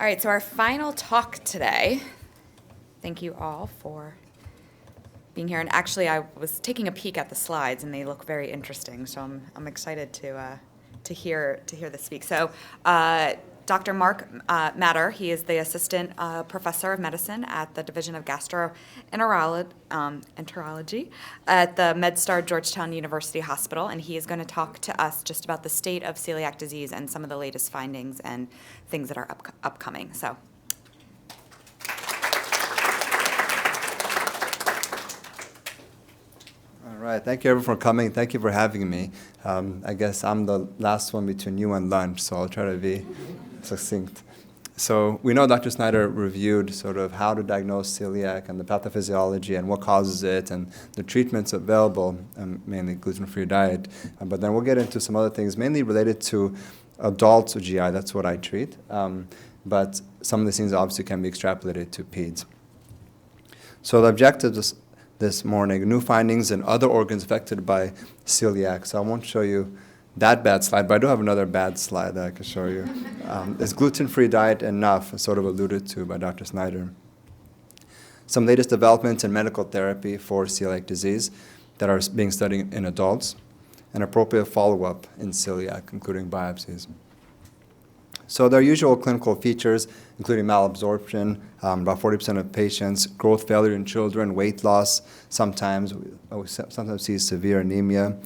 right, so our final talk today, thank you all for being here. And actually, I was taking a peek at the slides, and they look very interesting, so I'm excited to hear this speak. So Dr. Mark Mattar, he is the Assistant Professor of Medicine at the Division of Gastroenterology at the MedStar Georgetown University Hospital, and he is going to talk to us just about the state of celiac disease and some of the latest findings and things that are upcoming. So. All right, thank you everyone for coming. Thank you for having me. I guess I'm the last one between you and lunch, so I'll try to be succinct. So we know Dr. Snyder reviewed sort of how to diagnose celiac and the pathophysiology and what causes it and the treatments available, mainly gluten-free diet. But then we'll get into some other things, mainly related to adults with GI. That's what I treat. But some of these things obviously can be extrapolated to peds. So the objective this morning, new findings in other organs affected by celiac. So I won't show you that bad slide, but I do have another bad slide that I can show you. Is gluten-free diet enough, sort of alluded to by Dr. Snyder? Some latest developments in medical therapy for celiac disease that are being studied in adults, and appropriate follow-up in celiac, including biopsies. So there are usual clinical features, including malabsorption, about 40% of patients, growth failure in children, weight loss, sometimes we see severe anemia.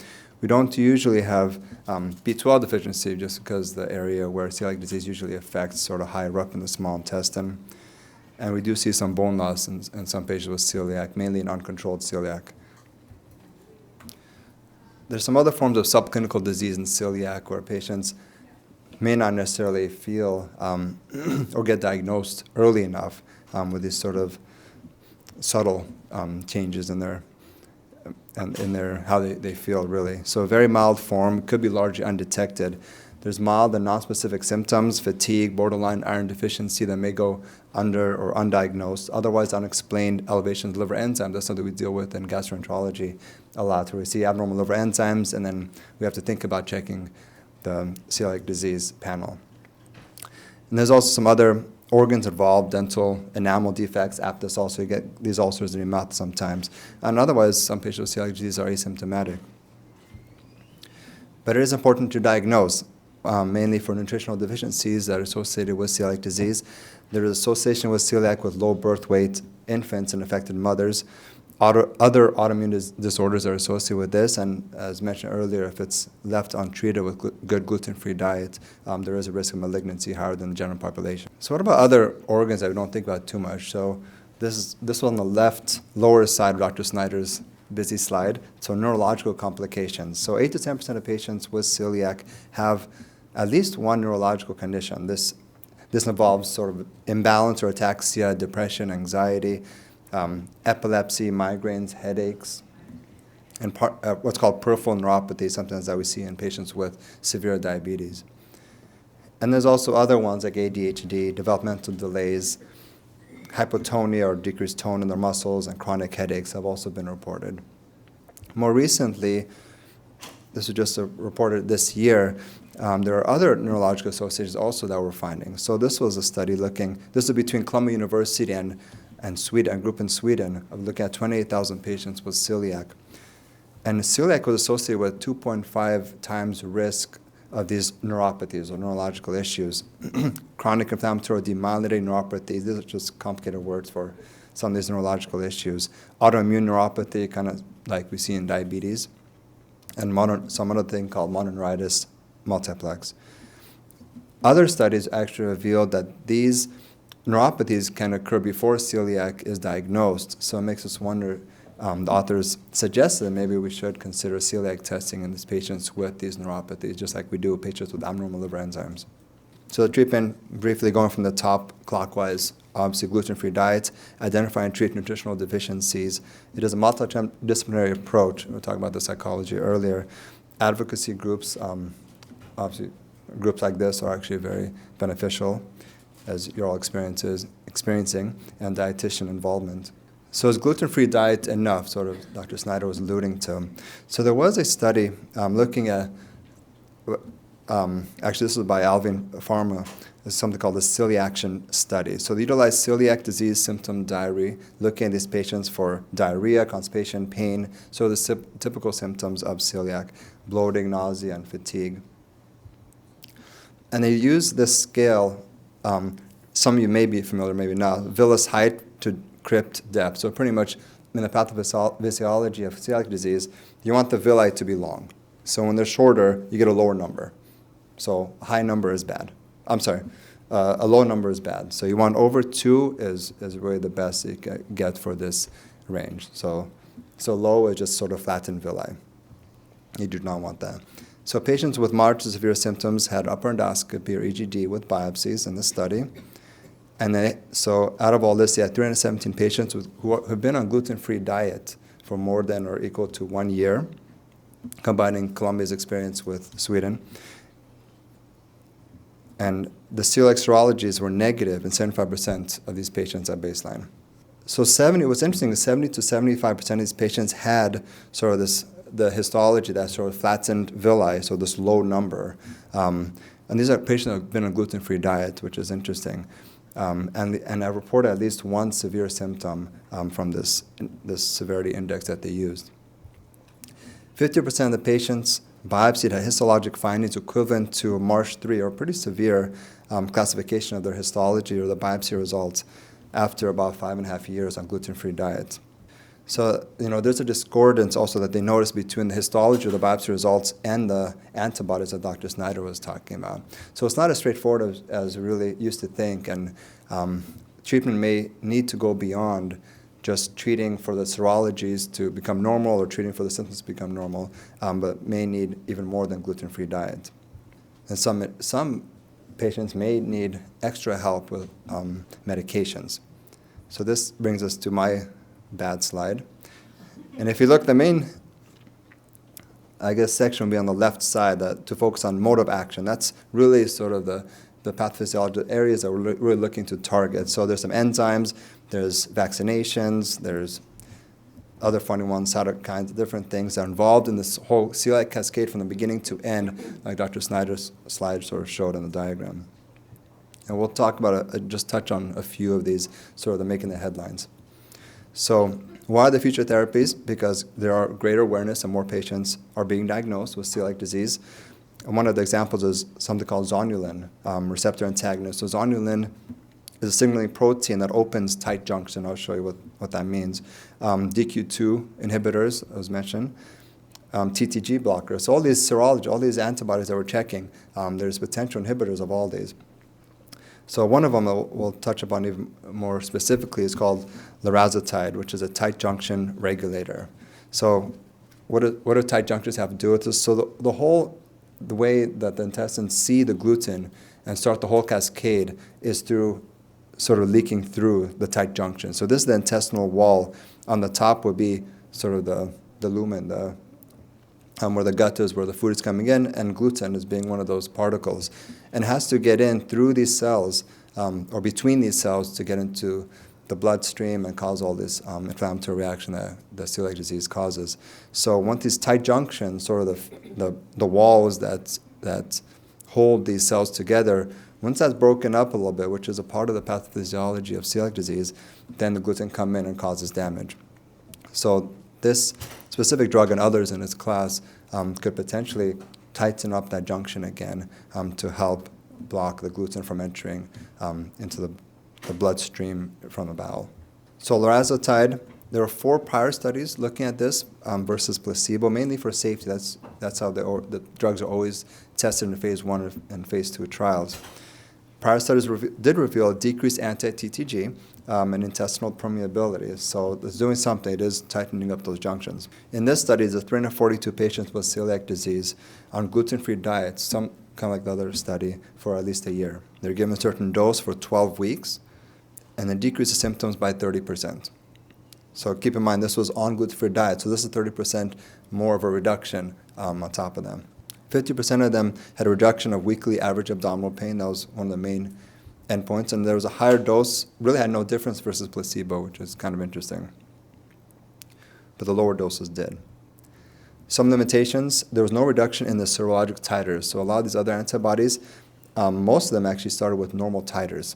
We don't usually have B12 deficiency just because the area where celiac disease usually affects sort of higher up in the small intestine. And we do see some bone loss in some patients with celiac, mainly in uncontrolled celiac. There's some other forms of subclinical disease in celiac where patients may not necessarily feel or get diagnosed early enough with these sort of subtle changes in their how they feel really. So a very mild form could be largely undetected. There's mild and nonspecific symptoms, fatigue, borderline iron deficiency that may go under or undiagnosed. Otherwise unexplained elevations of liver enzymes. That's something we deal with in gastroenterology a lot, where we see abnormal liver enzymes, and then we have to think about checking the celiac disease panel. And there's also some other organs involved, dental, enamel defects, aptus also. You get these ulcers in your mouth sometimes. And otherwise, some patients with celiac disease are asymptomatic. But it is important to diagnose, mainly for nutritional deficiencies that are associated with celiac disease. There is association with celiac with low birth weight infants and affected mothers. Other autoimmune disorders are associated with this, and as mentioned earlier, if it's left untreated with good gluten-free diet, there is a risk of malignancy higher than the general population. So what about other organs that we don't think about too much? So this was on the left lower side of Dr. Snyder's busy slide. So neurological complications. So 8 to 10% of patients with celiac have at least one neurological condition. This involves sort of imbalance or ataxia, depression, anxiety, epilepsy, migraines, headaches, and what's called peripheral neuropathy, sometimes that we see in patients with severe diabetes. And there's also other ones like ADHD, developmental delays, hypotonia or decreased tone in their muscles, and chronic headaches have also been reported. More recently, this was just reported this year, there are other neurological associations also that we're finding. So this was a study this is between Columbia University and Sweden, a group in Sweden, of looking at 28,000 patients with celiac. And celiac was associated with 2.5 times risk of these neuropathies or neurological issues. Chronic inflammatory demyelinating neuropathy, these are just complicated words for some of these neurological issues. Autoimmune neuropathy, kind of like we see in diabetes. And some other thing called mononeuritis multiplex. Other studies actually revealed that these neuropathies can occur before celiac is diagnosed, so it makes us wonder, the authors suggested that maybe we should consider celiac testing in these patients with these neuropathies, just like we do with patients with abnormal liver enzymes. So the treatment, briefly going from the top clockwise, obviously gluten-free diet, identify and treat nutritional deficiencies. It is a multidisciplinary approach. We were talking about the psychology earlier. Advocacy groups, obviously groups like this are actually very beneficial, as you're all experiencing, and dietitian involvement. So is gluten-free diet enough, sort of Dr. Snyder was alluding to? So there was a study looking at, actually this was by Alvin Pharma, is something called the Celiac study. So they utilized celiac disease symptom diary, looking at these patients for diarrhea, constipation, pain, so the typical symptoms of celiac, bloating, nausea, and fatigue. And they used this scale, some of you may be familiar, maybe not, villus height to crypt depth. So pretty much in the pathophysiology of celiac disease, you want the villi to be long. So when they're shorter, you get a lower number. So a high number is bad. A low number is bad. So you want over 2 is really the best you can get for this range. So low is just sort of flattened villi. You do not want that. So patients with moderate to severe symptoms had upper endoscopy or EGD with biopsies in the study. And then, so out of all this, you had 317 patients who have been on gluten-free diet for more than or equal to 1 year, combining Colombia's experience with Sweden. And the celiac serologies were negative in 75% of these patients at baseline. So what's interesting is 70 to 75% of these patients had sort of the histology that sort of flattened villi, so this low number. And these are patients who have been on gluten-free diet, which is interesting. And I reported at least one severe symptom from this severity index that they used. 50% of the patients biopsied had histologic findings equivalent to Marsh 3, or pretty severe classification of their histology or the biopsy results after about 5.5 years on gluten-free diet. So, there's a discordance also that they noticed between the histology of the biopsy results and the antibodies that Dr. Snyder was talking about. So it's not as straightforward as we really used to think, and treatment may need to go beyond just treating for the serologies to become normal or treating for the symptoms to become normal, but may need even more than gluten-free diet. And some patients may need extra help with medications. So this brings us to my bad slide. And if you look, the main, section will be on the left side to focus on mode of action. That's really sort of the pathophysiology areas that we're really looking to target. So there's some enzymes, there's vaccinations, there's other funny ones, cytokines, different things that are involved in this whole celiac cascade from the beginning to end, like Dr. Snyder's slide sort of showed in the diagram. And we'll talk about just touch on a few of these, sort of the making the headlines. So why are the future therapies? Because there are greater awareness and more patients are being diagnosed with celiac disease. And one of the examples is something called zonulin, receptor antagonist. So zonulin is a signaling protein that opens tight junction. I'll show you what that means. DQ2 inhibitors, as mentioned, TTG blockers. So all these serology, all these antibodies that we're checking, there's potential inhibitors of all these. So one of them we'll touch upon even more specifically is called larazotide, which is a tight junction regulator. So what do tight junctions have to do with this? So the way that the intestines see the gluten and start the whole cascade is through sort of leaking through the tight junction. So this is the intestinal wall. On the top would be sort of the lumen, where the gut is, where the food is coming in, and gluten is being one of those particles. And it has to get in through these cells, or between these cells, to get into the bloodstream and cause all this inflammatory reaction that the celiac disease causes. So once these tight junctions, sort of the walls that hold these cells together, once that's broken up a little bit, which is a part of the pathophysiology of celiac disease, then the gluten come in and causes damage. So this specific drug and others in its class could potentially tighten up that junction again to help block the gluten from entering into the bloodstream from the bowel. So larazotide, there are 4 prior studies looking at this versus placebo, mainly for safety. That's how the drugs are always tested in phase 1 and phase 2 trials. Prior studies did reveal a decreased anti-TTG and intestinal permeability. So it's doing something. It is tightening up those junctions. In this study, there's 342 patients with celiac disease on gluten-free diets, some kind of like the other study, for at least a year. They're given a certain dose for 12 weeks, and then decrease the symptoms by 30%. So keep in mind, this was on gluten-free diet, so this is 30% more of a reduction on top of them. 50% of them had a reduction of weekly average abdominal pain. That was one of the main endpoints. And there was a higher dose, really had no difference versus placebo, which is kind of interesting. But the lower doses did. Some limitations, there was no reduction in the serologic titers. So a lot of these other antibodies most of them actually started with normal titers.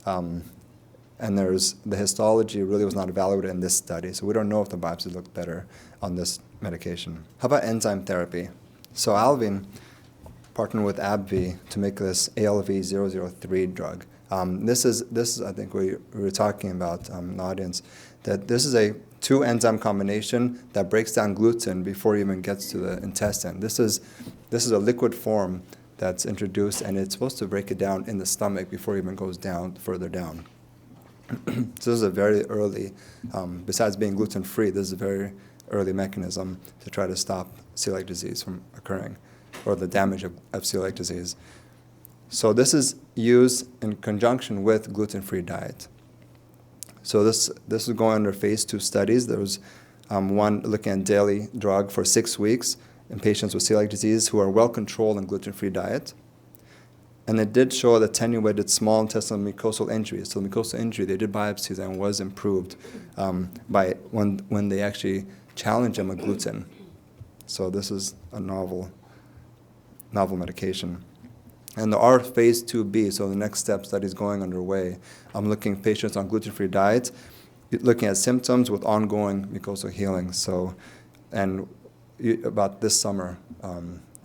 And the histology really was not evaluated in this study, so we don't know if the biopsies look better on this medication. How about enzyme therapy? So Alvin partnered with AbbVie to make this ALV-003 drug. This is I think we were talking about in the audience, that this is a 2-enzyme combination that breaks down gluten before it even gets to the intestine. This is a liquid form that's introduced, and it's supposed to break it down in the stomach before it even goes down further down. So this is a very early, besides being gluten-free, this is a very early mechanism to try to stop celiac disease from occurring, or the damage of celiac disease. So this is used in conjunction with gluten-free diet. So this is going under phase 2 studies. There was one looking at daily drug for 6 weeks in patients with celiac disease who are well controlled on gluten-free diet. And it did show that attenuated small intestinal mucosal injury. So the mucosal injury, they did biopsies and was improved by when they actually challenged them with gluten. So this is a novel medication. And there are phase 2B, so the next step study is going underway. I'm looking at patients on gluten-free diet, looking at symptoms with ongoing mucosal healing. So, and about this summer,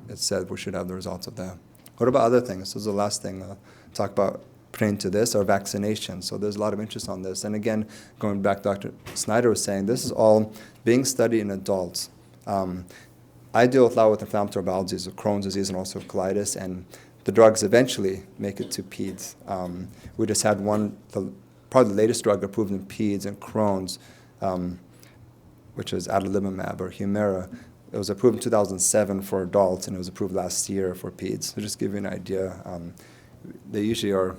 it said we should have the results of that. What about other things? This is the last thing I'll talk about pertaining to this, are vaccinations. So there's a lot of interest on this. And again, going back to Dr. Snyder was saying, this is all being studied in adults. I deal a lot with inflammatory bowel disease, Crohn's disease, and also colitis, and the drugs eventually make it to peds. We just had probably the latest drug approved in peds and Crohn's, which is adalimumab or Humira. It was approved in 2007 for adults, and it was approved last year for peds. So just to give you an idea, they usually are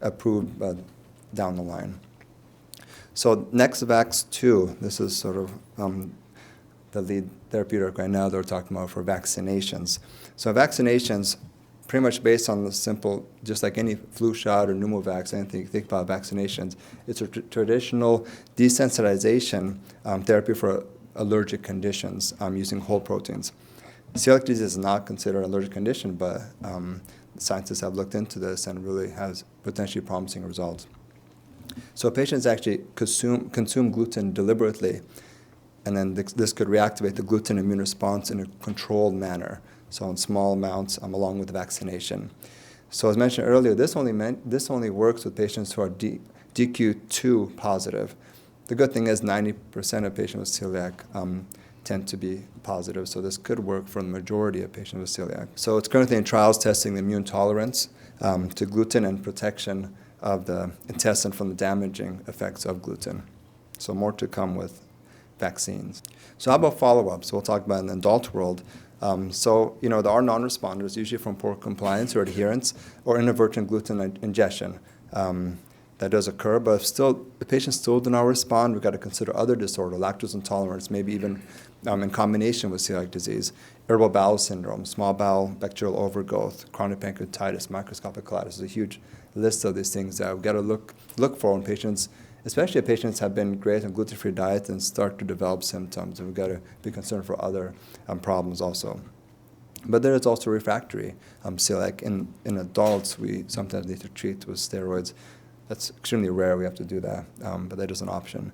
approved down the line. So next, VAX-2, this is sort of the lead therapeutic right now they're talking about for vaccinations. So vaccinations, pretty much based on the simple, just like any flu shot or pneumovax, anything you think about vaccinations, it's a traditional desensitization therapy for allergic conditions using whole proteins. Celiac disease is not considered an allergic condition, but scientists have looked into this and really has potentially promising results. So patients actually consume gluten deliberately, and then this could reactivate the gluten immune response in a controlled manner, so in small amounts along with vaccination. So as mentioned earlier, this only works with patients who are DQ2 positive. The good thing is 90% of patients with celiac tend to be positive, so this could work for the majority of patients with celiac. So it's currently in trials testing the immune tolerance to gluten and protection of the intestine from the damaging effects of gluten. So more to come with vaccines. So how about follow-ups? We'll talk about in the adult world. So, there are non-responders, usually from poor compliance or adherence or inadvertent gluten ingestion. That does occur, but if the patient still do not respond, we've got to consider other disorder, lactose intolerance, maybe even in combination with celiac disease, irritable bowel syndrome, small bowel bacterial overgrowth, chronic pancreatitis, microscopic colitis. There's a huge list of these things that we've got to look for in patients, especially if patients have been great on gluten-free diet and start to develop symptoms, and we've got to be concerned for other problems also. But there is also refractory celiac. In adults, we sometimes need to treat with steroids. That's extremely rare, we have to do that, but that is an option.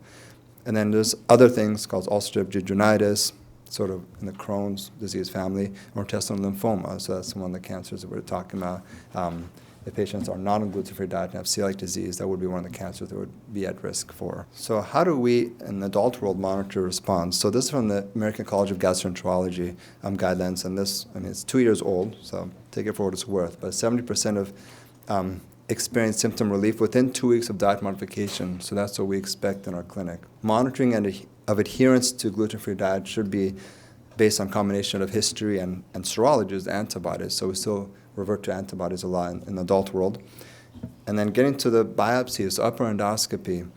And then there's other things called ulcerative gingivititis, sort of in the Crohn's disease family, or intestinal lymphoma, so that's one of the cancers that we're talking about. If patients are not on gluten-free diet and have celiac disease, that would be one of the cancers that would be at risk for. So how do we, in the adult world, monitor response? So this is from the American College of Gastroenterology guidelines, and this, it's 2 years old, so take it for what it's worth, but 70% of experience symptom relief within 2 weeks of diet modification, so that's what we expect in our clinic. Monitoring of adherence to gluten-free diet should be based on combination of history and serologies, antibodies, so we still revert to antibodies a lot in the adult world. And then getting to the biopsies, upper endoscopy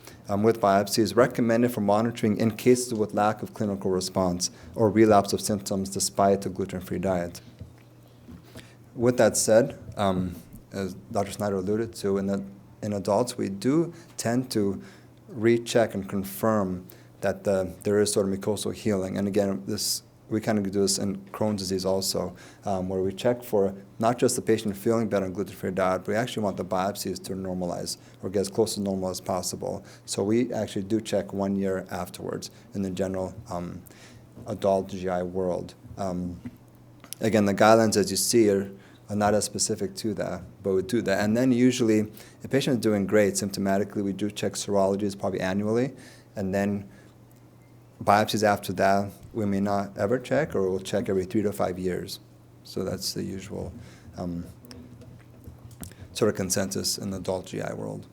with biopsy is recommended for monitoring in cases with lack of clinical response or relapse of symptoms despite a gluten-free diet. With that said, as Dr. Snyder alluded to, in adults, we do tend to recheck and confirm that there is sort of mucosal healing. And again, this we kind of do this in Crohn's disease also, where we check for not just the patient feeling better on gluten-free diet, but we actually want the biopsies to normalize or get as close to normal as possible. So we actually do check 1 year afterwards in the general adult GI world. Again, the guidelines, as you see, are not as specific to that, but we do that. And then usually, if a patient is doing great symptomatically, we do check serologies probably annually, and then biopsies after that, we may not ever check, or we'll check every 3 to 5 years. So that's the usual sort of consensus in the adult GI world.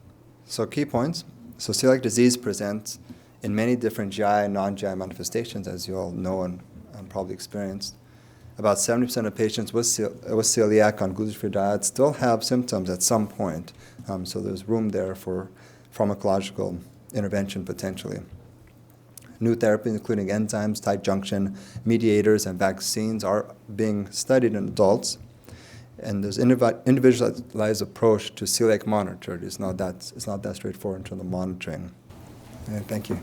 So key points. So celiac disease presents in many different GI and non-GI manifestations, as you all know and probably experienced. About 70% of patients with celiac on gluten-free diet still have symptoms at some point. So there's room there for pharmacological intervention potentially. New therapies, including enzymes, tight junction mediators, and vaccines, are being studied in adults. And there's individualized approach to celiac monitoring. It's not that straightforward in terms of monitoring. And thank you.